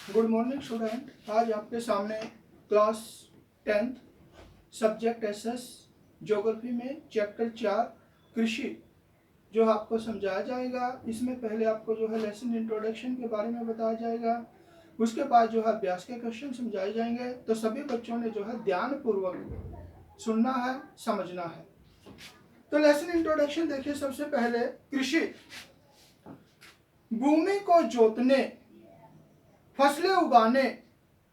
Good morning student. आज आपके सामने class 10th subject SS geography में चैप्टर 4 कृषि जो आपको समझाया जाएगा। इसमें पहले आपको जो है लेसन इंट्रोडक्शन के बारे में बताया जाएगा, उसके बाद जो है अभ्यास के क्वेश्चन समझाए जाएंगे। तो सभी बच्चों ने जो है ध्यानपूर्वक सुनना है, समझना है। तो लेसन इंट्रोडक्शन देखिए। सबसे पहले कृषि भूमि को जोतने, फसलें उगाने,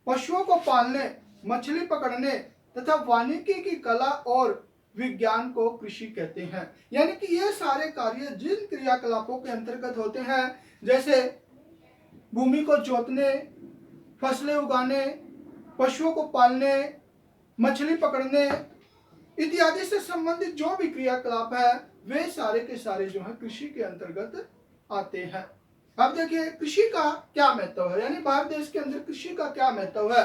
पशुओं को पालने, मछली पकड़ने तथा वानिकी की कला और विज्ञान को कृषि कहते हैं। यानी कि ये सारे कार्य जिन क्रियाकलापों के अंतर्गत होते हैं, जैसे भूमि को जोतने, फसलें उगाने, पशुओं को पालने, मछली पकड़ने इत्यादि से संबंधित जो भी क्रियाकलाप है, वे सारे के सारे जो है कृषि के अंतर्गत आते हैं। अब देखिए कृषि का क्या महत्व है, यानी भारत देश के अंदर कृषि का क्या महत्व है।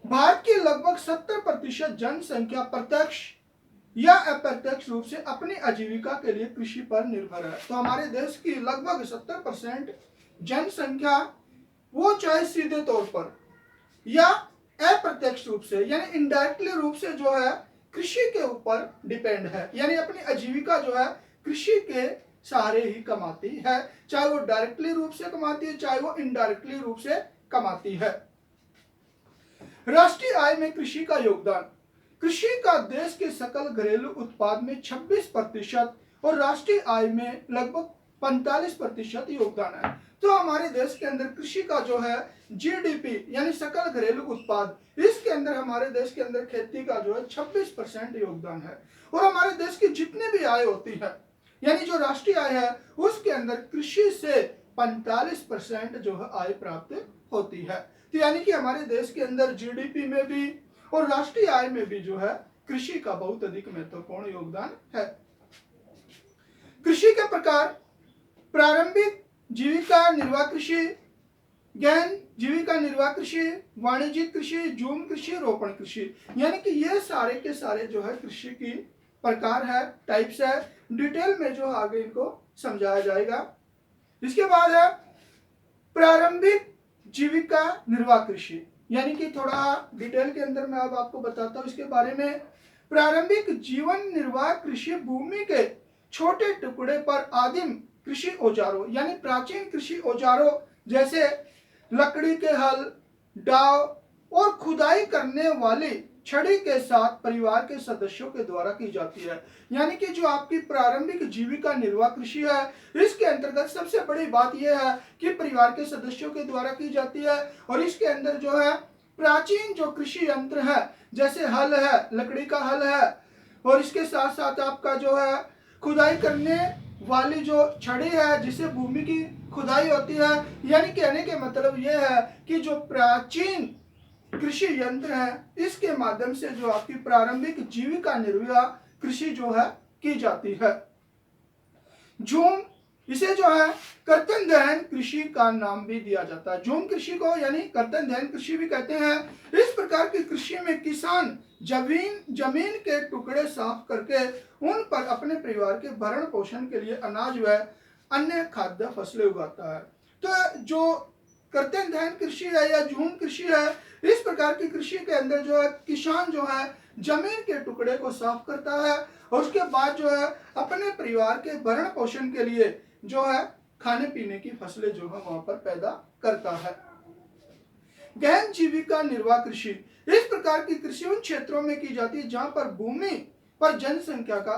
भारत की लगभग 70% जनसंख्या प्रत्यक्ष या अप्रत्यक्ष रूप से अपनी आजीविका के लिए कृषि पर निर्भर है। तो हमारे देश की लगभग 70% जनसंख्या, वो चाहे सीधे तौर पर या अप्रत्यक्ष रूप से यानी इनडायरेक्टली रूप से जो है कृषि के ऊपर डिपेंड है, यानी अपनी आजीविका जो है कृषि के सहारे ही कमाती है। चाहे वो डायरेक्टली रूप से कमाती है, चाहे वो इनडायरेक्टली रूप से कमाती है। राष्ट्रीय आय में कृषि का योगदान। कृषि का देश के सकल घरेलू उत्पाद में 26% और राष्ट्रीय आय में लगभग 45% योगदान है। तो हमारे देश के अंदर कृषि का जो है जीडीपी यानी सकल घरेलू उत्पाद, इसके अंदर हमारे देश के अंदर खेती का जो है 26% योगदान है। और हमारे देश की जितनी भी आय होती है, यानी जो राष्ट्रीय आय है, उसके अंदर कृषि से 45% जो है आय प्राप्त होती है। तो यानी कि हमारे देश के अंदर जीडीपी में भी और राष्ट्रीय आय में भी जो है कृषि का बहुत अधिक महत्वपूर्ण योगदान है। कृषि के प्रकार: प्रारंभिक जीविका निर्वाह कृषि, गहन जीविका निर्वाह कृषि, वाणिज्यिक कृषि, झूम कृषि, रोपण कृषि। यानी कि ये सारे के सारे जो है कृषि की प्रकार है, टाइप्स है। डिटेल में जो आगे इनको समझाया जाएगा। इसके बाद है प्रारंभिक जीविका निर्वाह कृषि, यानी कि थोड़ा डिटेल के अंदर मैं अब आपको बताता हूं इसके बारे में। प्रारंभिक जीवन निर्वाह कृषि भूमि के छोटे टुकड़े पर आदिम कृषि औजारों यानी प्राचीन कृषि औजारों जैसे लकड़ी के हल, डाव और खुदाई करने वाली छड़ी के साथ परिवार के सदस्यों के द्वारा की जाती है। यानी कि जो आपकी प्रारंभिक जीविका निर्वाह कृषि है, इसके अंतर्गत सबसे बड़ी बात यह है कि परिवार के सदस्यों के द्वारा की जाती है। और इसके अंदर जो है प्राचीन जो कृषि यंत्र है, जैसे हल है, लकड़ी का हल है, और इसके साथ साथ आपका जो है खुदाई करने वाली जो छड़ी है जिससे भूमि की खुदाई होती है। यानी कहने के मतलब यह है कि जो प्राचीन कृषि यंत्र है, इसके माध्यम से जो आपकी प्रारंभिक जीविका निर्वाह कृषि जो है की जाती है। झूम, इसे जो है कर्तन दहन कृषि का नाम भी दिया जाता है। झूम कृषि को यानी कर्तन दहन कृषि भी कहते हैं। इस प्रकार की कृषि में किसान जमीन के टुकड़े साफ करके उन पर अपने परिवार के भरण पोषण के लिए अनाज व अन्य खाद्य फसलें उगाता है। तो जो कर्तन दहन कृषि है या झूम कृषि है, इस प्रकार की कृषि के अंदर जो है किसान जो है जमीन के टुकड़े को साफ करता है और उसके बाद जो है अपने परिवार के भरण पोषण के लिए जो है खाने पीने की फसलें जो है वहां पर पैदा करता है। गहन जीविका निर्वाह कृषि, इस प्रकार की कृषि उन क्षेत्रों में की जाती है जहां पर भूमि पर जनसंख्या का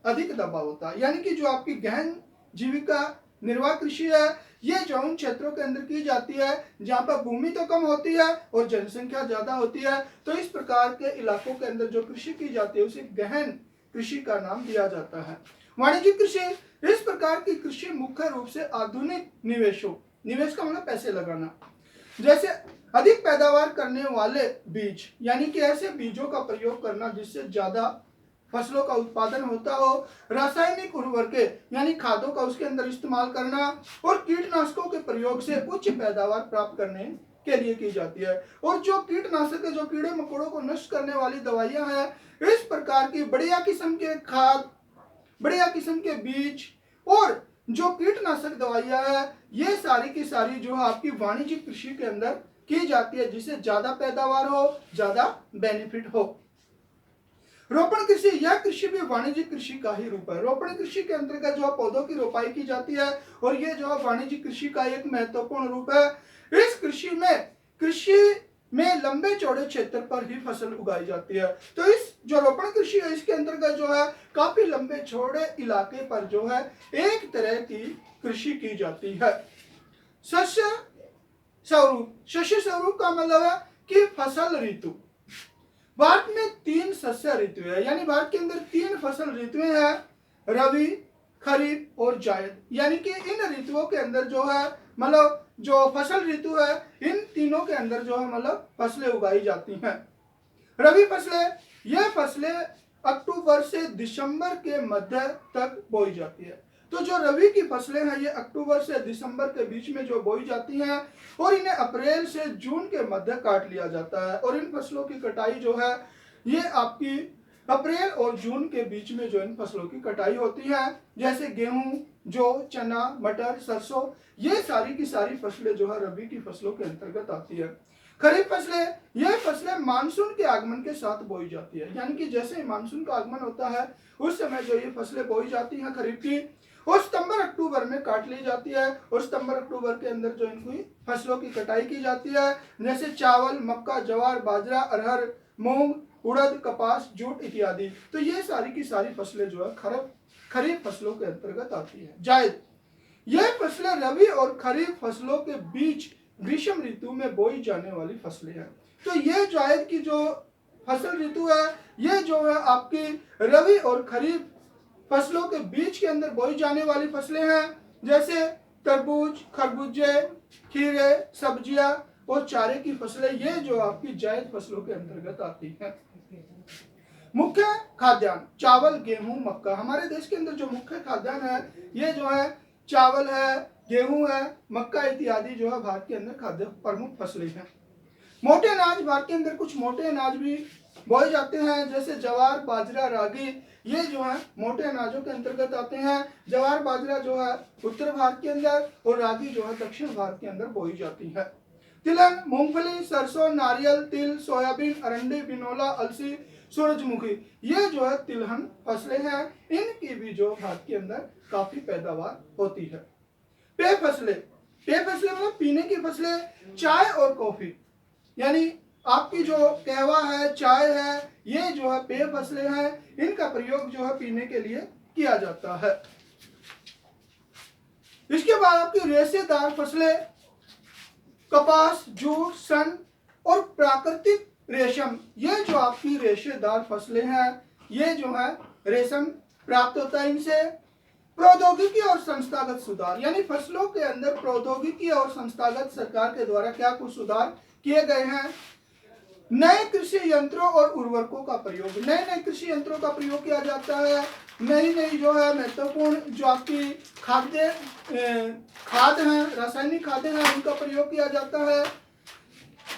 अधिक दबाव होता है। यानी कि जो आपकी गहन जीविका निर्वाह कृषि है, ये जो उन क्षेत्रों के अंदर की जाती है जहां पर भूमि तो कम होती है और जनसंख्या ज्यादा होती है। तो इस प्रकार के इलाकों के अंदर जो कृषि की जाती है उसे गहन कृषि का नाम दिया जाता है। वाणिज्यिक कृषि, इस प्रकार की कृषि मुख्य रूप से आधुनिक निवेश का मतलब पैसे लगाना, जैसे अधिक पैदावार करने वाले बीज, यानी कि ऐसे बीजों का प्रयोग करना जिससे ज्यादा फसलों का उत्पादन होता हो, रासायनिक उर्वरकें यानी खादों का उसके अंदर इस्तेमाल करना और कीटनाशकों के प्रयोग से उच्च पैदावार प्राप्त करने के लिए की जाती है। और जो कीटनाशक जो कीड़े मकोड़ों को नष्ट करने वाली दवाइयां हैं, इस प्रकार की बढ़िया किस्म के खाद, बढ़िया किस्म के बीज और जो कीटनाशक दवाइयां है, ये सारी की सारी जो है आपकी वाणिज्यिक कृषि के अंदर की जाती है, जिससे ज्यादा पैदावार हो, ज्यादा बेनिफिट हो। रोपण कृषि, यह कृषि भी वाणिज्यिक कृषि का ही रूप है। रोपण कृषि के अंतर्गत जो है पौधों की रोपाई की जाती है और ये जो है वाणिज्यिक कृषि का एक महत्वपूर्ण रूप है। इस कृषि में लंबे चौड़े क्षेत्र पर ही फसल उगाई जाती है। तो इस जो रोपण कृषि है, इसके अंतर्गत जो है काफी लंबे चौड़े इलाके पर जो है एक तरह की कृषि की जाती है। शस्य स्वरूप, शस्य स्वरूप का मतलब है कि फसल ऋतु। भारत में 3 शस्य ऋतु है, यानी भारत के अंदर 3 फसल ऋतुएं हैं, रबी, खरीफ और जायद। यानी कि इन ऋतुओं के अंदर जो है मतलब जो फसल ऋतु है, इन तीनों के अंदर जो है मतलब फसलें उगाई जाती हैं। रबी फसलें, यह फसलें अक्टूबर से दिसंबर के मध्य तक बोई जाती है। तो जो रबी की फसलें हैं, ये अक्टूबर से दिसंबर के बीच में जो बोई जाती हैं और इन्हें अप्रैल से जून के मध्य काट लिया जाता है। और इन फसलों की कटाई जो है ये आपकी अप्रैल और जून के बीच में जो इन फसलों की कटाई होती है। जैसे गेहूं, जौ, चना, मटर, सरसों, ये सारी की सारी फसलें जो है रबी की फसलों के अंतर्गत आती है। खरीफ फसलें, यह फसलें मानसून के आगमन के साथ बोई जाती है, यानी कि जैसे ही मानसून का आगमन होता है उस समय जो ये फसलें बोई जाती हैं खरीफ की, और सितंबर अक्टूबर में काट ली जाती है। और सितंबर अक्टूबर के अंदर जो इनकी फसलों की कटाई की जाती है, जैसे चावल, मक्का, ज्वार, बाजरा, अरहर, मूंग, उड़द, कपास, जूट इत्यादि। तो ये सारी की सारी फसलें जो है खरीफ फसलों के अंतर्गत आती है। जायद, यह फसलें रबी और खरीफ फसलों के बीच ग्रीष्म ऋतु में बोई जाने वाली फसलें हैं। तो ये जायद की जो फसल ऋतु है, ये जो है आपकी रबी और खरीफ फसलों के बीच के अंदर बोई जाने वाली फसलें हैं। जैसे तरबूज, खरबूजे, खीरे, सब्जियां और चारे की फसलें, ये जो आपकी जायद फसलों के अंतर्गत आती हैं। मुख्य खाद्यान्न, चावल, गेहूं, मक्का। हमारे देश के अंदर जो मुख्य खाद्यान्न है, ये जो है चावल है, गेहूं है, मक्का इत्यादि जो है भारत के अंदर खाद्य प्रमुख फसलें हैं। मोटे अनाज, भारत के अंदर कुछ मोटे अनाज भी बोए जाते हैं, जैसे ज्वार, बाजरा, रागी, ये जो है मोटे अनाजों के अंतर्गत आते हैं। ज्वार, बाजरा जो है उत्तर भारत के अंदर और रागी जो है दक्षिण भारत के अंदर बोई जाती है। तिलहन, मूंगफली, सरसों, नारियल, तिल, सोयाबीन, अरंडी, बिनोला, अलसी, सूरजमुखी, ये जो है तिलहन फसलें हैं। इनकी भी जो भारत के अंदर काफी पैदावार होती है। पेय फसलें, पेय फसलें मतलब पीने की फसलें, चाय और कॉफी, यानी आपकी जो कहवा है, चाय है, ये जो है पेय फसलें हैं। इनका प्रयोग जो है पीने के लिए किया जाता है। इसके बाद आपकी रेशेदार फसलें, कपास, जूट, सन और प्राकृतिक रेशम, ये जो आपकी रेशेदार फसलें हैं, ये जो है रेशम प्राप्त होता है इनसे। प्रौद्योगिकी और संस्थागत सुधार, यानी फसलों के अंदर प्रौद्योगिकी और संस्थागत सरकार के द्वारा क्या कुछ सुधार किए गए हैं। नए कृषि यंत्रों और उर्वरकों का प्रयोग, नए नए कृषि यंत्रों का प्रयोग किया जाता है। नई नई जो है महत्वपूर्ण जो आपकी खाद हैं, रासायनिक खादें हैं, उनका प्रयोग किया जाता है।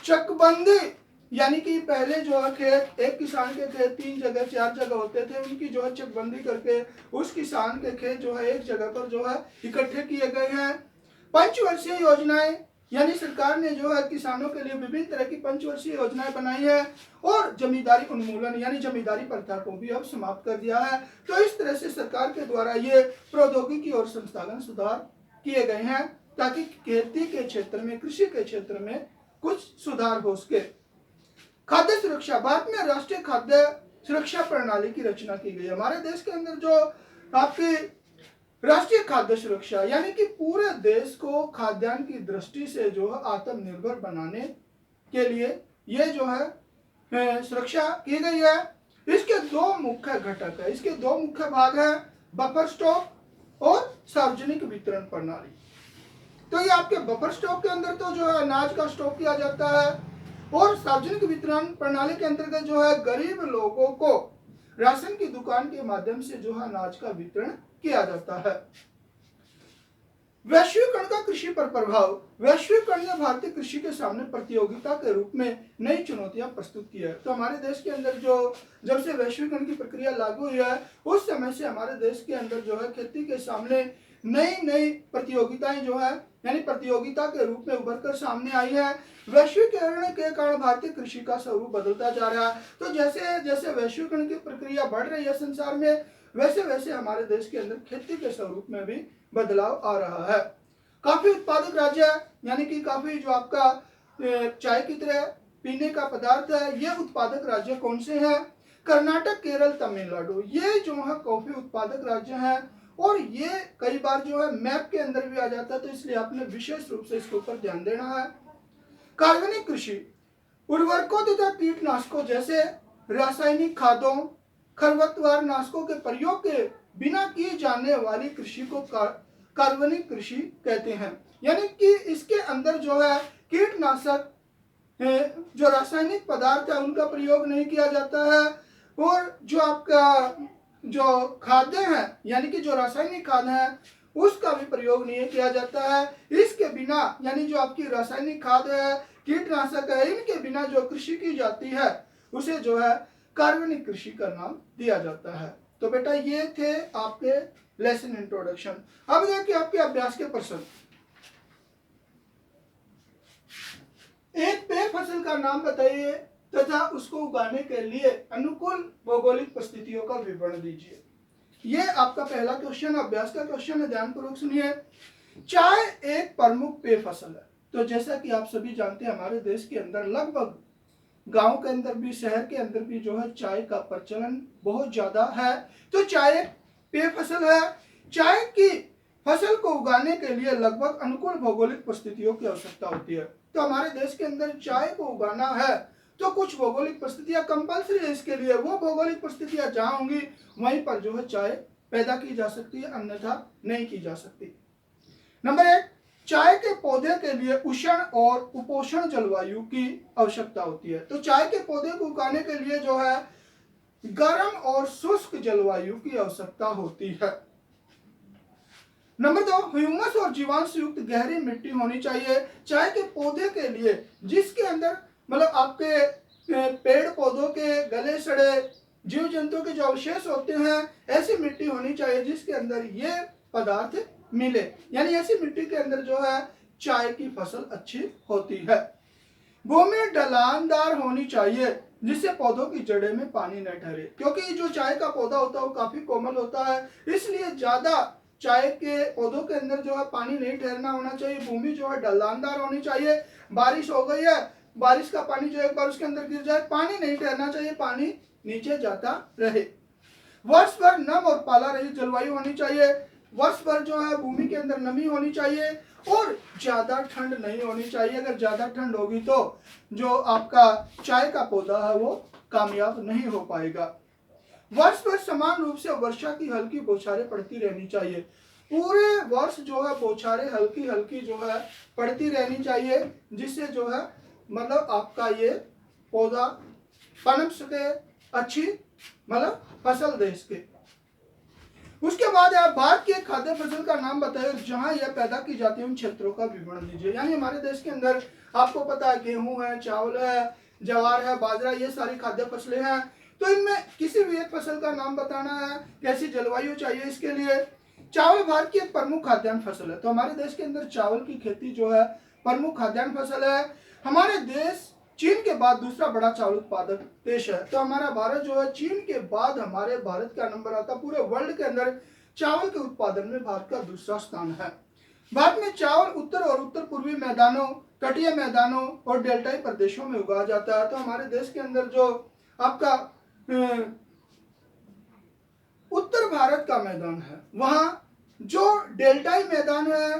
चकबंदी, यानी कि पहले जो है खेत, एक किसान के खेत 3 जगह 4 जगह होते थे, उनकी जो है चकबंदी करके उस किसान के खेत जो है एक जगह पर जो है इकट्ठे किए गए हैं। पंचवर्षीय योजनाएं, यानी सरकार ने जो है किसानों के लिए विभिन्न तरह की पंचवर्षीय योजनाएं बनाई है। और जमींदारी उन्मूलन, यानी जमींदारी प्रथा को भी अब समाप्त कर दिया है। तो इस तरह से सरकार के द्वारा ये प्रौद्योगिकी और संस्थागत सुधार किए गए हैं, ताकि खेती के क्षेत्र में, कृषि के क्षेत्र में कुछ सुधार हो सके। खाद्य सुरक्षा, भारत में राष्ट्रीय खाद्य सुरक्षा प्रणाली की रचना की गई है। हमारे देश के अंदर जो आपकी राष्ट्रीय खाद्य सुरक्षा, यानी कि पूरे देश को खाद्यान्न की दृष्टि से जो है आत्मनिर्भर बनाने के लिए ये जो है सुरक्षा की गई है। इसके 2 मुख्य घटक है, इसके 2 मुख्य भाग हैं, बफर स्टॉक और सार्वजनिक वितरण प्रणाली। तो ये आपके बफर स्टॉक के अंदर तो जो है अनाज का स्टॉक किया जाता है, और सार्वजनिक वितरण प्रणाली के अंतर्गत जो है गरीब लोगों को राशन की दुकान के माध्यम से जो है अनाज का वितरण किया जाता है। वैश्वीकरण का कृषि पर प्रभाव, वैश्वीकरण ने भारतीय कृषि के सामने प्रतियोगिता के रूप में नई चुनौतियां प्रस्तुत की है। तो हमारे देश के अंदर जो जब से वैश्वीकरण की प्रक्रिया लागू हुई है, उस समय से हमारे देश के अंदर जो है खेती के सामने नई नई प्रतियोगिताएं जो है यानी प्रतियोगिता के रूप में उभर कर सामने आई है। वैश्वीकरण के कारण भारतीय कृषि का स्वरूप बदलता जा रहा है। तो जैसे जैसे वैश्वीकरण की प्रक्रिया बढ़ रही है संसार में, वैसे वैसे हमारे देश के अंदर खेती के स्वरूप में भी बदलाव आ रहा है। काफी उत्पादक राज्य है, यानी कि काफी जो आपका चाय की तरह पीने का पदार्थ है, ये उत्पादक राज्य कौन से हैं? कर्नाटक, केरल, तमिलनाडु, ये जो है कॉफी उत्पादक राज्य हैं। और ये कई बार जो है मैप के अंदर भी आ जाता है, तो इसलिए आपने विशेष रूप से इसके ऊपर ध्यान देना है। कार्बनिक कृषि उर्वरकों तथा कीटनाशकों जैसे रासायनिक खादों, खरपतवार नाशकों के प्रयोग के बिना की जाने वाली कृषि को कार्बनिक कृषि कहते हैं। यानी कि इसके अंदर जो है कीटनाशक, जो रासायनिक पदार्थ है उनका प्रयोग नहीं किया जाता है, और जो आपका जो खाद्य है यानी कि जो रासायनिक खाद है उसका भी प्रयोग नहीं किया जाता है। इसके बिना यानी जो आपकी रासायनिक खाद है, कीटनाशक है, इनके बिना जो कृषि की जाती है उसे जो है कार्बनिक कृषि का नाम दिया जाता है। तो बेटा ये थे आपके लेसन इंट्रोडक्शन। अब देखिए आपके अभ्यास के प्रश्न। एक पेय फसल का नाम बताइए तथा उसको उगाने के लिए अनुकूल भौगोलिक परिस्थितियों का विवरण दीजिए। ये आपका पहला क्वेश्चन, अभ्यास का क्वेश्चन है, ध्यानपूर्वक सुनिए। चाय एक प्रमुख पेय फसल है। तो जैसा कि आप सभी जानते हैं हमारे देश के अंदर लगभग गांव के अंदर भी शहर के अंदर भी जो है चाय का प्रचलन बहुत ज्यादा है। तो चाय पेय फसल है। चाय की फसल को उगाने के लिए लगभग अनुकूल भौगोलिक परिस्थितियों की आवश्यकता होती है। तो हमारे देश के अंदर चाय को उगाना है तो कुछ भौगोलिक परिस्थितियां कंपल्सरी है इसके लिए। वो भौगोलिक परिस्थितियां जहां होंगी वहीं पर जो है चाय पैदा की जा सकती है, अन्यथा नहीं की जा सकती। नंबर 1, चाय के पौधे के लिए उष्ण और उपोष्ण जलवायु की आवश्यकता होती है। तो चाय के पौधे को उगाने के लिए जो है गर्म और शुष्क जलवायु की आवश्यकता होती है। नंबर 2, ह्यूमस और जीवांश युक्त गहरी मिट्टी होनी चाहिए चाय के पौधे के लिए, जिसके अंदर मतलब आपके पेड़ पौधों के गले सड़े जीव जंतुओं के जो अवशेष होते हैं, ऐसी मिट्टी होनी चाहिए जिसके अंदर ये पदार्थ मिले। यानी ऐसी मिट्टी के अंदर जो है चाय की फसल अच्छी होती है। भूमि ढलानदार होनी चाहिए जिससे पौधों की जड़ें में पानी न ठहरे, क्योंकि जो चाय का पौधा होता है वो काफी कोमल होता है, इसलिए ज्यादा चाय के पौधों के अंदर जो है पानी नहीं ठहरना होना चाहिए। भूमि जो है ढलानदार होनी चाहिए। बारिश हो गई है, बारिश का पानी जो एक बार उसके अंदर गिर जाए, पानी नहीं ठहरना चाहिए, पानी नीचे जाता रहे। वर्ष भर नम और पाला रहित जलवायु होनी चाहिए। वर्ष भर जो है भूमि के अंदर नमी होनी चाहिए और ज्यादा ठंड नहीं होनी चाहिए। अगर ज्यादा ठंड होगी तो जो आपका चाय का पौधा है वो कामयाब नहीं हो पाएगा। वर्ष भर समान रूप से वर्षा की हल्की बौछारें पड़ती रहनी चाहिए। पूरे वर्ष जो है बौछारें हल्की हल्की जो है पड़ती रहनी चाहिए, जिससे जो है मतलब आपका ये पौधा पनप सके, अच्छी मतलब फसल दे सके। उसके बाद आप भारत की खाद्य फसल का नाम बताइए जहां यह पैदा की जाती है उन क्षेत्रों का विवरण दीजिए। यानी हमारे देश के अंदर आपको पता है गेहूं है, चावल है, ज्वार है, बाजरा, ये सारी खाद्य फसलें हैं। तो इनमें किसी भी एक फसल का नाम बताना है, कैसी जलवायु चाहिए इसके लिए। चावल भारत की एक प्रमुख खाद्यान्न फसल है। तो हमारे देश के अंदर चावल की खेती जो है प्रमुख खाद्यान्न फसल है। हमारे देश चीन के बाद दूसरा बड़ा चावल उत्पादक देश है। तो हमारा भारत जो है चीन के बाद हमारे भारत का नंबर आता है। पूरे वर्ल्ड के अंदर चावल के उत्पादन में भारत का दूसरा स्थान है। भारत में चावल उत्तर और उत्तर पूर्वी मैदानों, तटीय मैदानों और डेल्टाई प्रदेशों में उगाया जाता है। तो हमारे देश के अंदर जो आपका उत्तर भारत का मैदान है, वहां जो डेल्टाई मैदान है,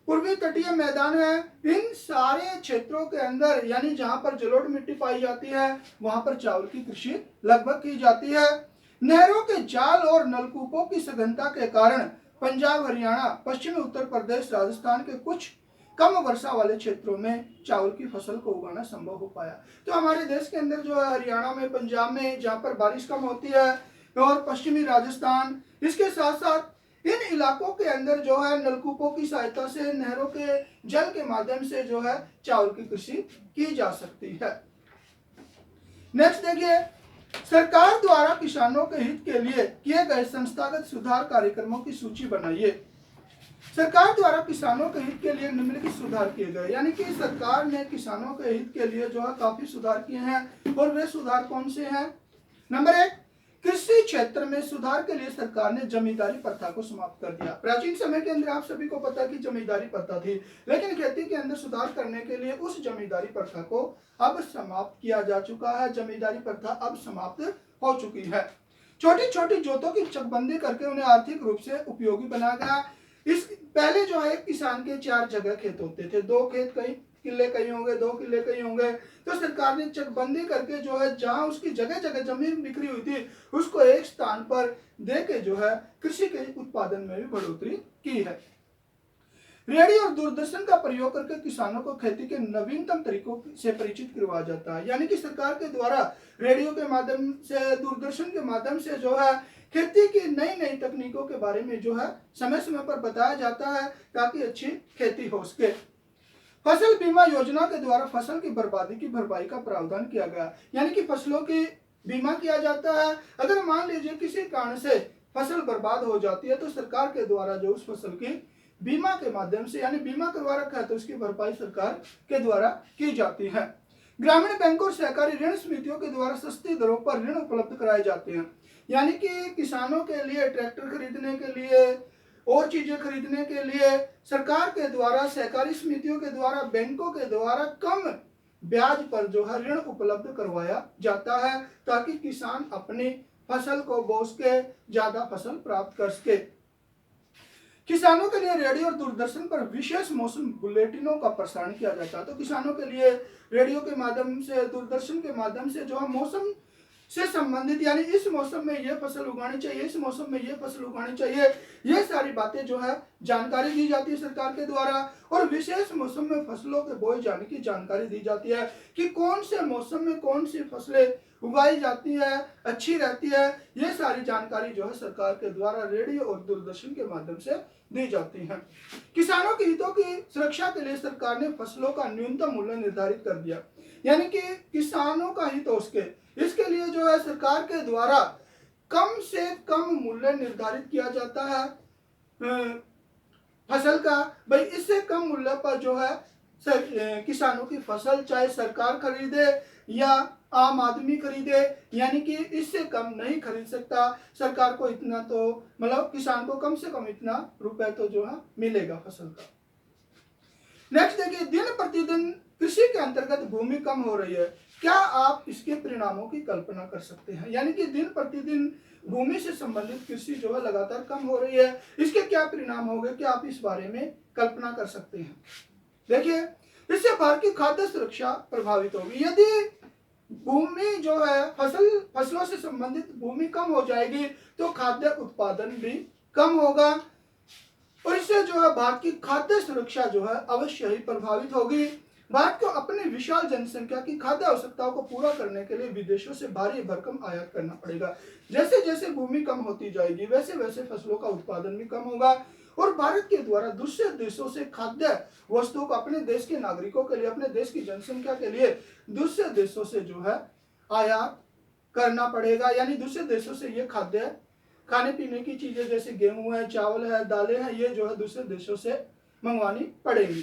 पूर्वी तटीय मैदान है, इन सारे क्षेत्रों के अंदर यानी जहां पर जलोढ़ मिट्टी पाई जाती है वहां पर चावल की कृषि लगभग की जाती है। नहरों के जाल और नलकूपों की सघनता के कारण पंजाब, हरियाणा, पश्चिमी उत्तर प्रदेश, राजस्थान के कुछ कम वर्षा वाले क्षेत्रों में चावल की फसल को उगाना संभव हो पाया। तो हमारे देश के अंदर जो है हरियाणा में, पंजाब में जहाँ पर बारिश कम होती है, और पश्चिमी राजस्थान, इसके साथ साथ इन इलाकों के अंदर जो है नलकूपों की सहायता से, नहरों के जल के माध्यम से जो है चावल की कृषि की जा सकती है। नेक्स्ट देखिए, सरकार द्वारा किसानों के हित के लिए किए गए संस्थागत सुधार कार्यक्रमों की सूची बनाइए। सरकार द्वारा किसानों के हित के लिए निम्नलिखित सुधार किए गए, यानी कि सरकार ने किसानों के हित के लिए जो है काफी सुधार किए हैं। और वे सुधार कौन से हैं? नंबर 1, कृषि क्षेत्र में सुधार के लिए सरकार ने जमींदारी प्रथा को समाप्त कर दिया। प्राचीन समय के अंदर आप सभी को पता कि जमींदारी प्रथा थी, लेकिन खेती के अंदर सुधार करने के लिए उस जमींदारी प्रथा को अब समाप्त किया जा चुका है। जमींदारी प्रथा अब समाप्त हो चुकी है। छोटी छोटी जोतों की चकबंदी करके उन्हें आर्थिक रूप से उपयोगी बनाया गया। इस पहले जो है किसान के 4 जगह खेत होते थे, 2 खेत कहीं किले कहीं होंगे, 2 किले कहीं होंगे। तो सरकार ने चकबंदी करके जो है जहां उसकी जगह जगह जमीन बिक्री हुई थी उसको एक स्थान पर दे के जो है कृषि के उत्पादन में भी बढ़ोतरी की है। रेडियो और दूरदर्शन का प्रयोग करके किसानों को खेती के नवीनतम तरीकों से परिचित करवाया जाता है, यानी कि सरकार के द्वारा रेडियो के माध्यम से, दूरदर्शन के माध्यम से जो है खेती की नई नई तकनीकों के बारे में जो है समय समय पर बताया जाता है ताकि अच्छी खेती हो सके। फसल बीमा योजना के द्वारा फसल की बर्बादी की भरपाई का प्रावधान किया गया, यानी कि फसलों की बीमा किया जाता है। अगर मान लीजिए किसी कारण से फसल बर्बाद हो जाती है तो सरकार के द्वारा जो उस फसल की बीमा के माध्यम से, यानी बीमा करवा रखा है तो उसकी भरपाई सरकार के द्वारा की जाती है। ग्रामीण बैंक और सहकारी ऋण समितियों के द्वारा सस्ती दरों पर ऋण उपलब्ध कराए जाते हैं, यानी कि किसानों के लिए ट्रैक्टर खरीदने के लिए और चीजें खरीदने के लिए सरकार के द्वारा, सहकारी समितियों के द्वारा, बैंकों के द्वारा कम ब्याज पर जो है ऋण उपलब्ध करवाया जाता है ताकि किसान अपनी फसल को बो के ज्यादा फसल प्राप्त कर सके। किसानों के लिए रेडियो और दूरदर्शन पर विशेष मौसम बुलेटिनों का प्रसारण किया जाता है। तो किसानों के लिए रेडियो के माध्यम से, दूरदर्शन के माध्यम से जो है मौसम से संबंधित, यानी इस मौसम में ये फसल उगानी चाहिए, इस मौसम में ये फसल उगानी चाहिए, ये सारी बातें जो है जानकारी दी जाती है सरकार के द्वारा। और विशेष मौसम में फसलों के बोए जाने की जानकारी दी जाती है कि कौन से मौसम में कौन सी फसलें उगाई जाती है, अच्छी रहती है। ये सारी जानकारी जो है सरकार के द्वारा रेडियो और दूरदर्शन के माध्यम से दी जाती है। किसानों के हितों की सुरक्षा के लिए सरकार ने फसलों का न्यूनतम मूल्य निर्धारित कर दिया, यानी कि किसानों का हित हो सके, इसके लिए जो है सरकार के द्वारा कम से कम मूल्य निर्धारित किया जाता है फसल का। भाई इससे कम मूल्य पर जो है किसानों की फसल चाहे सरकार खरीदे या आम आदमी खरीदे, यानी कि इससे कम नहीं खरीद सकता। सरकार को इतना तो मतलब किसान को कम से कम इतना रुपए तो जो है मिलेगा फसल का। नेक्स्ट देखिए, दिन प्रतिदिन कृषि के अंतर्गत भूमि कम हो रही है, क्या आप इसके परिणामों की कल्पना कर सकते हैं? यानी कि दिन प्रतिदिन भूमि से संबंधित कृषि जो है लगातार कम हो रही है, इसके क्या परिणाम होंगे, क्या आप इस बारे में कल्पना कर सकते हैं? देखिए, इससे भारत की खाद्य सुरक्षा प्रभावित होगी। यदि भूमि जो है फसलों से संबंधित भूमि कम हो जाएगी तो खाद्य उत्पादन भी कम होगा और इससे जो है भारत की खाद्य सुरक्षा जो है अवश्य ही प्रभावित होगी। भारत को अपनी विशाल जनसंख्या की खाद्य आवश्यकताओं को पूरा करने के लिए विदेशों से भारी भरकम आयात करना पड़ेगा। जैसे जैसे भूमि कम होती जाएगी वैसे वैसे फसलों का उत्पादन भी कम होगा और भारत के द्वारा दूसरे देशों से खाद्य वस्तुओं को अपने देश के नागरिकों के लिए, अपने देश की जनसंख्या के लिए दूसरे देशों से जो है आयात करना पड़ेगा, यानी दूसरे देशों से ये खाद्य खाने पीने की चीजें जैसे गेहूं है, चावल है, दालें हैं, ये जो है दूसरे देशों से मंगवानी पड़ेगी।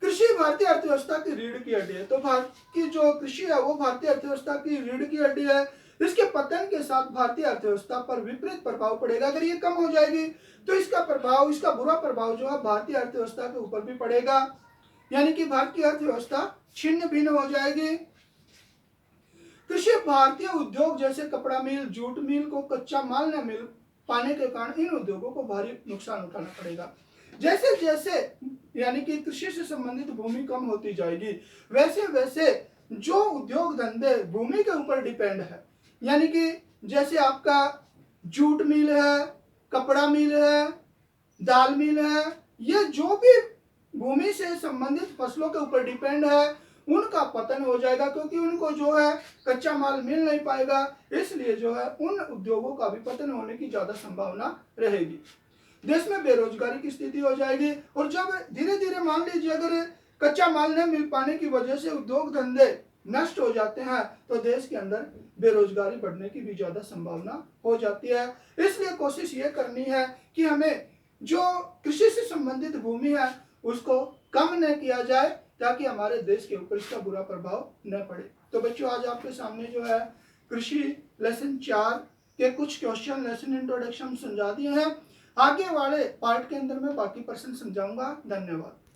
कृषि भारतीय अर्थव्यवस्था की रीढ़ की हड्डी है। तो भारत की जो कृषि है वो भारतीय अर्थव्यवस्था की रीढ़ की हड्डी है। इसके पतन के साथ भारतीय अर्थव्यवस्था पर विपरीत प्रभाव पड़ेगा। अगर ये कम हो जाएगी तो इसका बुरा प्रभाव जो है भारतीय अर्थव्यवस्था के ऊपर भी पड़ेगा, यानी कि भारत की अर्थव्यवस्था छिन्न भिन्न हो जाएगी। कृषि भारतीय उद्योग जैसे कपड़ा मिल, जूट मिल को कच्चा माल न मिल पाने के कारण इन उद्योगों को भारी नुकसान उठाना पड़ेगा। जैसे जैसे यानी कि कृषि से संबंधित भूमि कम होती जाएगी वैसे वैसे जो उद्योग धंधे भूमि के ऊपर डिपेंड है, यानी कि जैसे आपका जूट मिल है, कपड़ा मिल है, दाल मिल है, ये जो भी भूमि से संबंधित फसलों के ऊपर डिपेंड है उनका पतन हो जाएगा, क्योंकि उनको जो है कच्चा माल मिल नहीं पाएगा। इसलिए जो है उन उद्योगों का भी पतन होने की ज्यादा संभावना रहेगी। देश में बेरोजगारी की स्थिति हो जाएगी और जब धीरे धीरे मान लीजिए अगर कच्चा माल न मिल पाने की वजह से उद्योग धंधे नष्ट हो जाते हैं तो देश के अंदर बेरोजगारी बढ़ने की भी ज्यादा संभावना हो जाती है। इसलिए कोशिश ये करनी है कि हमें जो कृषि से संबंधित भूमि है उसको कम न किया जाए, ताकि हमारे देश के ऊपर इसका बुरा प्रभाव न पड़े। तो बच्चों, आज आपके सामने जो है कृषि लेसन 4 के कुछ क्वेश्चन लेसन इंट्रोडक्शन समझा दिए हैं। आगे वाले पार्ट के अंदर मैं बाकी प्रश्न समझाऊंगा। धन्यवाद।